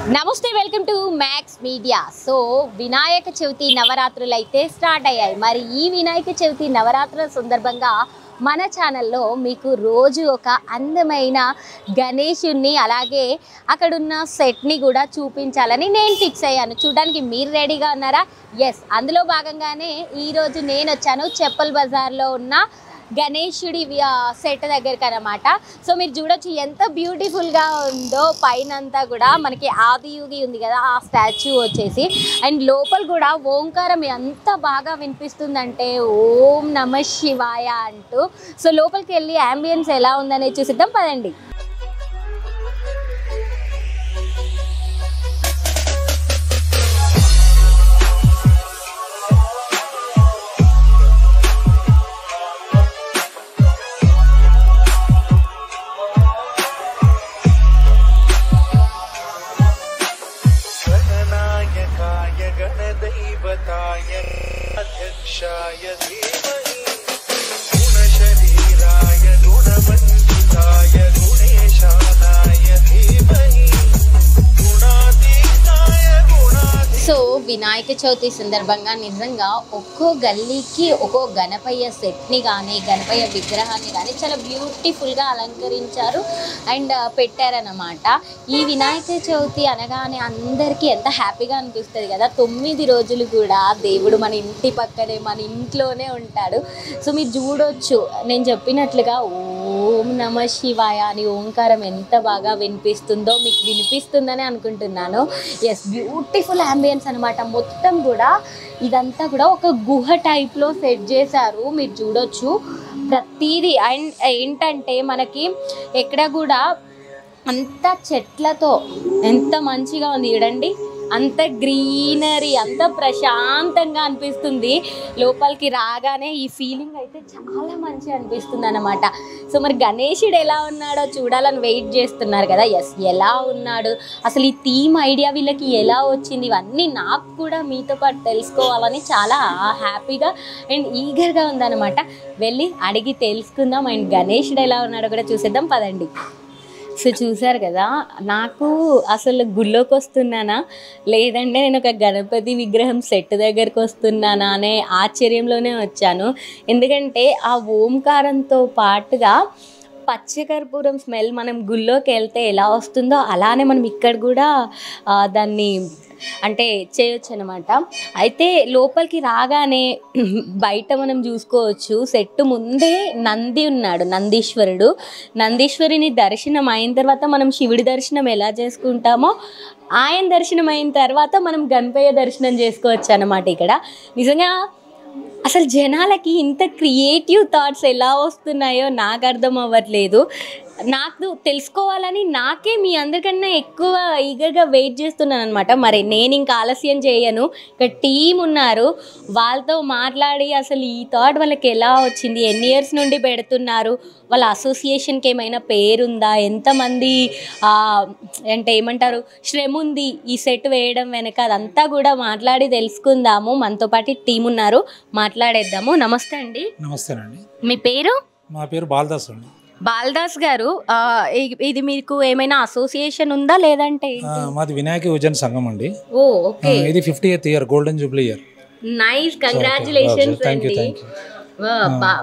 నమస్తే, welcome to max media. So Vinayaka Chavithi నవరాత్రులు అయితే స్టార్ట్ అయ్యాయి. మరి ఈ వినాయక చవితి నవరాత్రుల సందర్భంగా మన ఛానల్లో మీకు రోజు ఒక అందమైన గణేషుని అలాగే అక్కడున్న సెట్ని కూడా చూపించాలని నేను ఫిక్స్ అయ్యాను. చూడడానికి మీరు రెడీగా ఉన్నారా? ఎస్, అందులో భాగంగానే ఈరోజు నేను వచ్చాను చెప్పల్ బజార్లో ఉన్న గణేశుడి సెట్ దగ్గరికి అనమాట. సో మీరు చూడొచ్చు ఎంత బ్యూటిఫుల్గా ఉందో. పైన అంతా కూడా మనకి ఆదియోగి ఉంది కదా, ఆ స్టాచ్యూ వచ్చేసి, అండ్ లోపల కూడా ఓంకారం ఎంత బాగా వినిపిస్తుందంటే ఓం నమ శివాయ అంటూ. సో లోపలికి వెళ్ళి అంబియన్స్ ఎలా ఉందనేది చూసిద్దాం పదండి. సో వినాయక చవితి సందర్భంగా నిజంగా ఒక్కో గల్లీకి ఒక్కో గణపయ్య సెట్ని కానీ గణపయ్య విగ్రహాన్ని కానీ చాలా బ్యూటిఫుల్గా అలంకరించారు అండ్ పెట్టారన్నమాట. ఈ వినాయక చవితి అనగానే అందరికీ ఎంత హ్యాపీగా అనిపిస్తుంది కదా. 9 రోజులు కూడా దేవుడు మన ఇంటి పక్కనే మన ఇంట్లోనే ఉంటాడు. సో మీరు చూడొచ్చు, నేను చెప్పినట్లుగా ఓం నమ శివాయ అని ఓంకారం ఎంత బాగా వినిపిస్తుందో మీకు వినిపిస్తుందని అనుకుంటున్నాను. ఎస్, బ్యూటిఫుల్ అంబియన్స్ అనమాట. మొత్తం కూడా ఇదంతా కూడా ఒక గుహ టైప్లో సెట్ చేశారు. మీరు చూడొచ్చు ప్రతిదీ. అండ్ ఏంటంటే మనకి ఎక్కడ కూడా అంత చెట్లతో ఎంత మంచిగా ఉంది చూడండి. అంత గ్రీనరీ, అంత ప్రశాంతంగా అనిపిస్తుంది. లోపలికి రాగానే ఈ ఫీలింగ్ అయితే చాలా మంచిగా అనిపిస్తుంది అన్నమాట. సో మరి గణేశుడు ఎలా ఉన్నాడో చూడాలని వెయిట్ చేస్తున్నారు కదా. ఎస్, ఎలా ఉన్నాడు, అసలు ఈ థీమ్ ఐడియా వీళ్ళకి ఎలా వచ్చింది, ఇవన్నీ నాకు కూడా మీతో పాటు తెలుసుకోవాలని చాలా హ్యాపీగా అండ్ ఈగర్గా ఉందన్నమాట. వెళ్ళి అడిగి తెలుసుకుందాం అండ్ గణేశుడు ఎలా ఉన్నాడో కూడా చూసేద్దాం పదండి. సో చూసారు కదా, నాకు అసలు గుళ్ళోకి వస్తున్నానా లేదంటే నేను ఒక గణపతి విగ్రహం సెట్ దగ్గరికి వస్తున్నానా అనే ఆశ్చర్యంలోనే వచ్చాను. ఎందుకంటే ఆ ఓంకారంతో పాటుగా పచ్చకర్పూరం స్మెల్ మనం గుళ్ళోకి వెళ్తే ఎలా వస్తుందో అలానే మనం ఇక్కడ కూడా దాన్ని అంటే చేయొచ్చు అనమాట. అయితే లోపలికి రాగానే బయట మనం చూసుకోవచ్చు, సెట్టు ముందే నంది ఉన్నాడు, నందీశ్వరుడు. నందీశ్వరుని దర్శనం అయిన తర్వాత మనం శివుడి దర్శనం ఎలా చేసుకుంటామో ఆయన దర్శనం అయిన తర్వాత మనం గణపయ్య దర్శనం చేసుకోవచ్చు అనమాట. ఇక్కడ నిజంగా అసలు జనాలకి ఇంత క్రియేటివ్ థాట్స్ ఎలా వస్తున్నాయో నాకు అర్థం అవ్వట్లేదు. నాకు తెలుసుకోవాలని నాకే మీ అందరికన్నా ఎక్కువ ఈగర్గా వెయిట్ చేస్తున్నాను అనమాట. మరి నేను ఇంకా ఆలస్యం చేయను, ఇక్కడ టీం ఉన్నారు, వాళ్ళతో మాట్లాడి అసలు ఈ థాట్ వాళ్ళకి ఎలా వచ్చింది, ఎన్ని ఇయర్స్ నుండి పెడుతున్నారు, వాళ్ళ అసోసియేషన్కి ఏమైనా పేరుందా, ఎంతమంది అంటే ఏమంటారు శ్రమ ఉంది ఈ సెట్ వేయడం వెనక, అదంతా కూడా మాట్లాడి తెలుసుకుందాము. మనతో పాటు టీం ఉన్నారు, మాట్లాడేద్దాము. నమస్తే అండి. నమస్తేనండి. మీ పేరు? మా పేరు బాలదాస్ అండి. బాలదాస్ గారు, ఇది మీకు ఏమైనా అసోసియేషన్ ఉందా లేదంటే? మాది వినాయక యువజన సంఘం అండి. ఓ ఓకే. ఇది 50th year, golden Jubilee year. Nice, congratulations అండి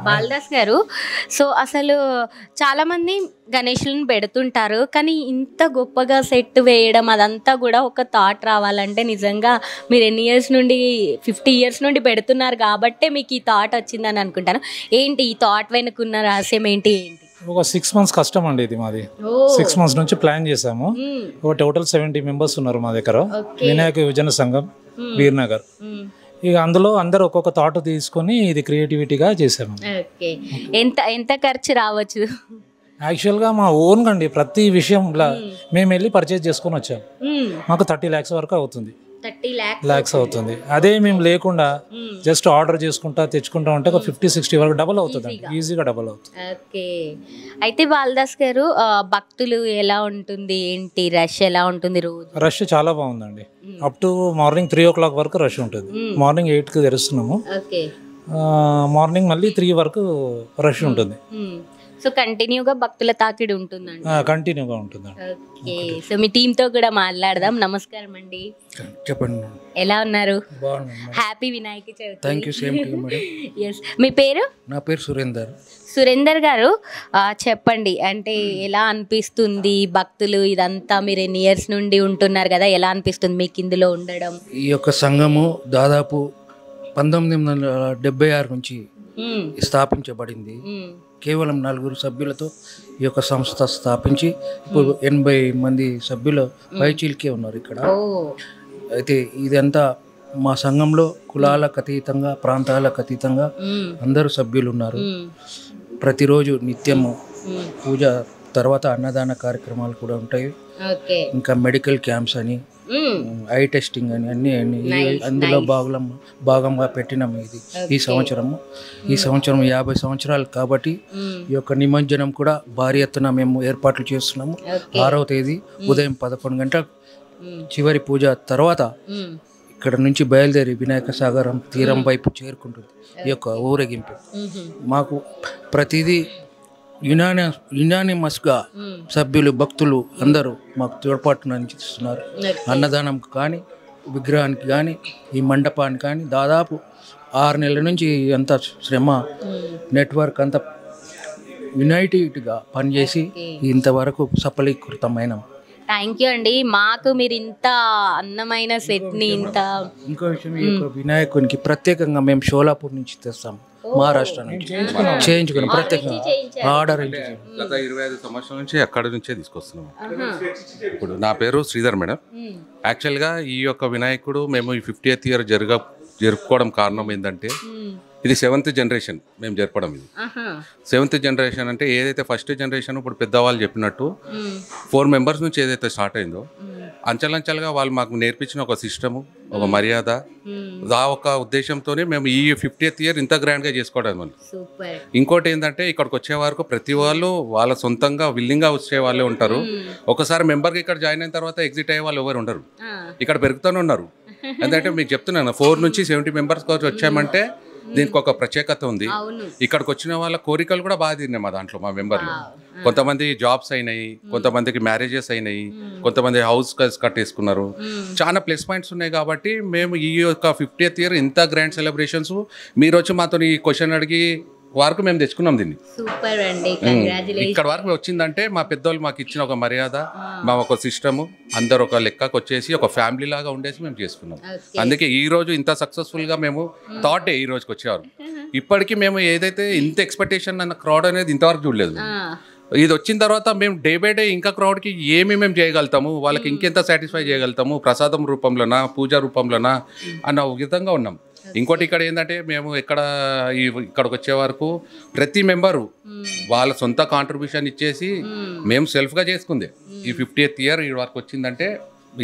బాలదాస్ గారు. సో అసలు చాలా మంది గణేషులను పెడుతుంటారు, కానీ ఇంత గొప్పగా సెట్ వేయడం అదంతా కూడా ఒక థాట్ రావాలంటే నిజంగా మీరు ఎన్ని ఇయర్స్ నుండి 50 ఇయర్స్ నుండి పెడుతున్నారు కాబట్టే మీకు ఈ థాట్ వచ్చిందని అనుకుంటాను. ఏంటి ఈ థాట్ వెనుకున్న రహస్యం ఏంటి? ఒక 6 months కష్టం అండి ఇది మాది. 6 months నుంచి ప్లాన్ చేసాము. ఒక టోటల్ 70 members ఉన్నారు మా దగ్గర, వినాయక యువజన సంఘం వీర్నగర్. ఇక అందులో అందరు ఒక్కొక్క థాట్ తీసుకొని ఇది క్రియేటివిటీగా చేసాము. ఎంత ఖర్చు రావచ్చు? యాక్చువల్గా మా ఓన్ అండి, ప్రతి విషయం మేము వెళ్ళి పర్చేజ్ చేసుకొని వచ్చాము. మాకు 30 lakhs వరకు అవుతుంది. 30 lakhs అవుతుంది. అదే మేము లేకుండా జస్ట్ ఆర్డర్ చేసుకుంటా తెచ్చుకుంటా ఉంటే ఒక 50-60 వరకు డబల్ అవుతుంది, ఈజీగా డబల్ అవుతుంది. ఓకే. అయితే బాలదాస్ గారు, భక్తులు ఎలా ఉంటుంది, ఏంటి రష్ ఎలా ఉంటుంది రోజు? రష్ చాలా బాగుందండి. అప్ టు మార్నింగ్ 3 o'clock వరకు రష్ ఉంటుంది. మార్నింగ్ 8కి తెరుస్తున్నాము, మార్నింగ్ మళ్ళీ 3 వరకు రష్ ఉంటుంది. సో కంటిన్యూగా భక్తుల తాకిడి ఉంటుందండి. కంటిన్యూగా ఉంటుందండి. ఓకే, సో మీ టీంతో కూడా మాట్లాడదాం. నమస్కారం అండి, చెప్పండి. ఎలా ఉన్నారు? బాగున్నాను. Happy Vinayaka Chavithi. Thank you. Same to you madam. Yes, మీ పేరు? నా పేరు సురేందర్. సురేందర్ గారు, చెప్పండి, అంటే ఎలా అనిపిస్తుంది భక్తులు ఇదంతా, మీరు ఎన్ని ఇయర్స్ నుండి ఉంటున్నారు కదా, ఎలా అనిపిస్తుంది మీకు ఇందులో ఉండడం? ఈ యొక్క సంఘము దాదాపు 1976 నుంచి స్థాపించబడింది. కేవలం 4 సభ్యులతో ఈ యొక్క సంస్థ స్థాపించి ఇప్పుడు 80 మంది సభ్యులు పైచీలకే ఉన్నారు ఇక్కడ. అయితే ఇదంతా మా సంఘంలో కులాలకు అతీతంగా, ప్రాంతాలకు అతీతంగా అందరూ సభ్యులు ఉన్నారు. ప్రతిరోజు నిత్యము పూజ తర్వాత అన్నదాన కార్యక్రమాలు కూడా ఉంటాయి. ఇంకా మెడికల్ క్యాంప్స్ అని, ఐ టెస్టింగ్ అని అన్ని అందులో భాగంగా పెట్టినాము. ఇది ఈ సంవత్సరం 50 సంవత్సరాలు కాబట్టి ఈ యొక్క నిమజ్జనం కూడా భారీ ఎత్తున మేము ఏర్పాట్లు చేస్తున్నాము. 6వ తేదీ ఉదయం 11 గంటలకు చివరి పూజ తర్వాత ఇక్కడ నుంచి బయలుదేరి వినాయక సాగరం తీరం వైపు చేరుకుంటుంది ఈ యొక్క ఊరేగింపు. మాకు ప్రతిదీ యునానిమస్గా సభ్యులు, భక్తులు అందరూ మాకు తోడ్పాటును అందిస్తున్నారు. అన్నదానం కానీ, విగ్రహానికి కానీ, ఈ మండపానికి కానీ దాదాపు 6 నెలల నుంచి అంత శ్రమ, నెట్వర్క్ అంతా యునైటెడ్గా పనిచేసి ఇంతవరకు సఫలీకృతమైన. థ్యాంక్ యూ అండి, మాకు మీరు ఇంత అందమైన సెట్ని ఇంకో విషయం, ఈ యొక్క వినాయకునికి ప్రత్యేకంగా మేము షోలాపూర్ నుంచి తెస్తాం, మహారాష్ట్ర నుంచి చేయించుకున్నాం. ప్రత్యేకంగా ఆర్డర్ గత 25 సంవత్సరాల నుంచి అక్కడి నుంచే తీసుకొస్తున్నాం. ఇప్పుడు నా పేరు శ్రీధర్ మేడం. యాక్చువల్గా ఈ యొక్క వినాయకుడు మేము ఈ 50th ఇయర్ జరుపుకోవడం కారణం ఏంటంటే, ఇది 7th జనరేషన్ మేము జరపడం. ఇది 7th జనరేషన్ అంటే ఏదైతే ఫస్ట్ జనరేషన్ ఇప్పుడు పెద్దవాళ్ళు చెప్పినట్టు 4 మెంబర్స్ నుంచి ఏదైతే స్టార్ట్ అయిందో, అంచెలంచెలుగా వాళ్ళు మాకు నేర్పించిన ఒక సిస్టము, ఒక మర్యాద, ఆ ఒక ఉద్దేశంతోనే మేము ఈ 50th ఇయర్ ఇంత గ్రాండ్గా చేసుకోవడం. ఇంకోటి ఏంటంటే, ఇక్కడికి వచ్చే వరకు ప్రతి వాళ్ళు వాళ్ళ సొంతంగా విల్లింగ్గా వచ్చే వాళ్ళే ఉంటారు. ఒకసారి మెంబర్కి ఇక్కడ జాయిన్ అయిన తర్వాత ఎగ్జిట్ అయ్యే వాళ్ళు ఎవరు ఉండరు, ఇక్కడ పెరుగుతూనే ఉన్నారు. ఎందుకంటే మీకు చెప్తున్నాను, 4 నుంచి 70 మెంబర్స్ వచ్చామంటే దీనికి ఒక ప్రత్యేకత ఉంది. ఇక్కడికి వచ్చిన వాళ్ళ కోరికలు కూడా బాగా తిన్నాయి మా దాంట్లో, మా మెంబర్లు. కొంతమంది జాబ్స్ అయినాయి, కొంతమందికి మ్యారేజెస్ అయినాయి, కొంతమంది హౌస్ కట్టేసుకున్నారు. చాలా ప్లస్ పాయింట్స్ ఉన్నాయి. కాబట్టి మేము ఈ యొక్క 50th ఇయర్ ఇంత గ్రాండ్ సెలబ్రేషన్స్ మీరు వచ్చి మాతో ఈ క్వశ్చన్ అడిగి వరకు మేము తెచ్చుకున్నాం దీన్ని. సూపర్ అండి, ఇక్కడ వరకు వచ్చిందంటే మా పెద్దోళ్ళు మాకు ఇచ్చిన ఒక మర్యాద, మా ఒక సిస్టము, అందరు ఒక లెక్కకు వచ్చేసి ఒక ఫ్యామిలీ లాగా ఉండేసి మేము చేసుకున్నాం. అందుకే ఈ రోజు ఇంత సక్సెస్ఫుల్ గా మేము థాటే ఈ రోజుకి వచ్చేవారు. ఇప్పటికీ మేము ఏదైతే ఇంత ఎక్స్పెక్టేషన్ అన్న క్రౌడ్ అనేది ఇంతవరకు చూడలేదు. ఇది వచ్చిన తర్వాత మేము డే బై డే ఇంకా క్రౌడ్కి మేము చేయగలుగుతాము, వాళ్ళకి ఇంకెంత సాటిస్ఫై చేయగలుగుతాము, ప్రసాదం రూపంలోనా, పూజా రూపంలోనా అన్న విధంగా ఉన్నాం. ఇంకోటి ఇక్కడ ఏంటంటే, మేము ఇక్కడికి వచ్చే వరకు ప్రతి మెంబరు వాళ్ళ సొంత కాంట్రిబ్యూషన్ ఇచ్చేసి మేము సెల్ఫ్గా చేసుకుంది. ఈ 50th ఇయర్ ఈ వరకు వచ్చిందంటే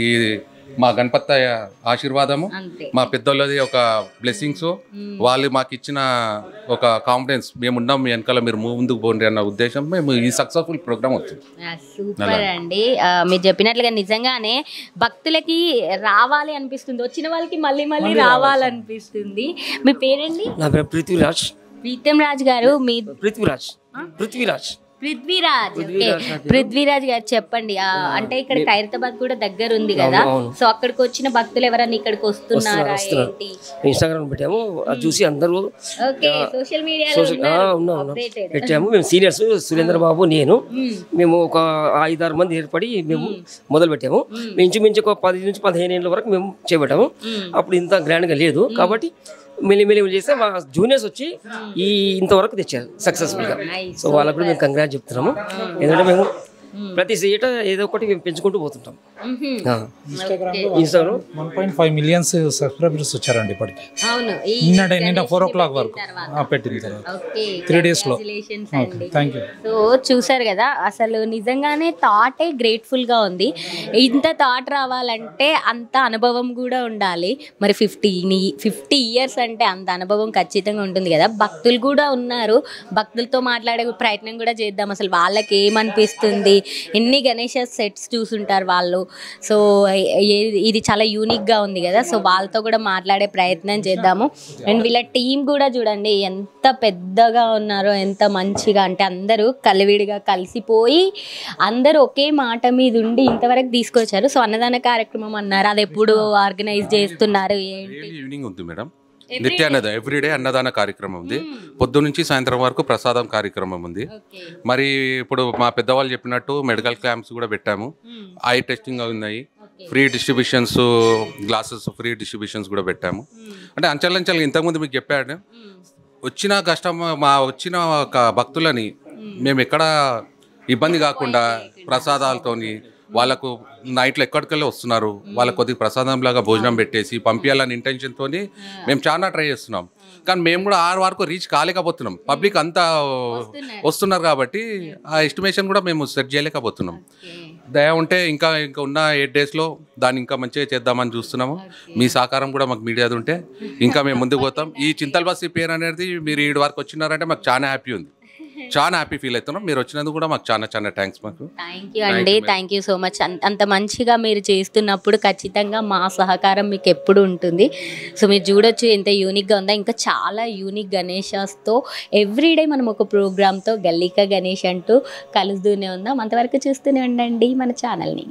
ఈ మా గణపతి ఆశీర్వాదము, మా పెద్దోళ్ళది ఒక బ్లెస్సింగ్స్, వాళ్ళు మాకు ఇచ్చిన ఒక కాన్ఫిడెన్స్, మేము ఉన్నాం మీ వెనకాల, మీరు ముందుకు పోండి అన్న ఉద్దేశం మేము ఈ సక్సెస్ఫుల్ ప్రోగ్రామ్ వచ్చింది. సూపర్ అండి, మీరు చెప్పినట్లుగా నిజంగానే భక్తులకి రావాలి అనిపిస్తుంది, వచ్చిన వాళ్ళకి మళ్ళీ మళ్ళీ రావాలనిపిస్తుంది. మీ పేరండి? నా పేరు పృథ్వీరాజ్. ప్రీతం రాజ్ గారు, మీ పృథ్వీరాజ్. పృథ్వీరాజ్ గారు చెప్పండి, అంటే ఇక్కడ ఖైరతాబాద్ కూడా దగ్గర ఉంది కదా, సో అక్కడికి వచ్చిన భక్తులు ఎవరన్నా ఇక్కడికి వస్తున్నారా? ఇన్స్టాగ్రామ్ పెట్టాము, అది చూసి అందరూ సోషల్ మీడియాలో పెట్టాము. మేము సీనియర్స్ సురేంద్ర బాబు, నేను, మేము ఒక 5-6 మంది ఏర్పడి మేము మొదలు పెట్టాము. ఇంచుమించు ఒక 10 నుంచి 15 ఏళ్ళ వరకు మేము చేపట్టాము. అప్పుడు ఇంత గ్రాండ్గా లేదు కాబట్టి మెల్లి చేస్తే మా జూనియర్స్ వచ్చి ఇంతవరకు తెచ్చారు సక్సెస్ఫుల్గా. సో వాళ్ళకు కూడా మేము కంగ్రాట్ చెప్తున్నాము. ఎందుకంటే మేము ప్రతి ఏటా ఏదో ఒకటి మేము పెంచుకుంటూ పోతుంటాం. ఇన్స్టాగ్రామ్ 1.5 మిలియన్ సబ్స్క్రైబర్స్ వచ్చారండి ఇప్పటికి. నిన్న 4 o'clock వరకు పెట్టిన తర్వాత 3 days లో. Thank you. సో చూసారు కదా, అసలు నిజంగానే థాటే గ్రేట్ఫుల్గా ఉంది. ఇంత థాట్ రావాలంటే అంత అనుభవం కూడా ఉండాలి. మరి 50 years అంటే అంత అనుభవం ఖచ్చితంగా ఉంటుంది కదా. భక్తులు కూడా ఉన్నారు, భక్తులతో మాట్లాడే ప్రయత్నం కూడా చేద్దాం. అసలు వాళ్ళకి ఏమనిపిస్తుంది, ఎన్ని గణేష సెట్స్ చూసుంటారు వాళ్ళు. సో ఇది చాలా యూనిక్గా ఉంది కదా. సో వాళ్ళతో కూడా మాట్లాడే ప్రయత్నం చేద్దాము. అండ్ వీళ్ళ టీం కూడా చూడండి ఎంత పెద్దగా ఉన్నారో, ఎంత మంచిగా అంటే అందరూ కలివిడిగా కలిసిపోయి అందరూ ఒకే మాట మీద ఉండి ఇంతవరకు తీసుకొచ్చారు. సో అన్నదాన కార్యక్రమం అన్నారు, అది ఎప్పుడు ఆర్గనైజ్ చేస్తున్నారు ఏంటి? ఈవినింగ్ ఉంది మేడం, నిత్య అన్నదానం ఎవ్రీడే అన్నదాన కార్యక్రమం ఉంది. పొద్దు నుంచి సాయంత్రం వరకు ప్రసాదం కార్యక్రమం ఉంది. మరి ఇప్పుడు మా పెద్దవాళ్ళు చెప్పినట్టు మెడికల్ క్యాంప్స్ కూడా పెట్టాము, ఐ టెస్టింగ్ ఉన్నాయి, free distributions, glasses free distributions కూడా పెట్టాము. అంటే అంచెలంచెలుగా ఇంతకుముందు మీకు చెప్పాడు, వచ్చిన వచ్చిన భక్తులని మేము ఎక్కడ ఇబ్బంది కాకుండా ప్రసాదాలతోని వాళ్ళకు నైట్లో ఎక్కడికెళ్ళి వస్తున్నారు, వాళ్ళకి కొద్దిగా ప్రసాదం లాగా భోజనం పెట్టేసి పంపించాలని ఇంటెన్షన్తో మేము చాలా ట్రై చేస్తున్నాం. కానీ మేము కూడా 6 వరకు రీచ్ కాలేకపోతున్నాం. పబ్లిక్ అంతా వస్తున్నారు కాబట్టి ఆ ఎస్టిమేషన్ కూడా మేము సెట్ చేయలేకపోతున్నాం. దయ ఉంటే ఇంకా ఉన్న 8 డేస్లో దాన్ని ఇంకా మంచిగా చేద్దామని చూస్తున్నాము. మీ సహకారం కూడా మాకు మీడియాది ఉంటే ఇంకా మేము ముందుకు పోతాం. ఈ చింతల్ బస్సీ పేరు అనేది మీరు 7 వరకు వచ్చినారంటే మాకు చాలా హ్యాపీ ఉంది, చాలా హ్యాపీ ఫీల్ అవుతున్నాం. మీరు వచ్చినందుకు కూడా మాకు చాలా చాలా థ్యాంక్స్. మాకు థ్యాంక్ యూ అండి, థ్యాంక్ యూ సో మచ్. అంత మంచిగా మీరు చేస్తున్నప్పుడు ఖచ్చితంగా మా సహకారం మీకు ఎప్పుడు ఉంటుంది. సో మీరు చూడొచ్చు ఎంత యూనిక్గా ఉందో. ఇంకా చాలా యూనిక్ గణేషాస్తో ఎవ్రీడే మనం ఒక ప్రోగ్రామ్తో గల్లీకా గణేష్ అంటూ కలుస్తూనే ఉందాం. అంతవరకు చూస్తూనే ఉండండి మన ఛానల్ని.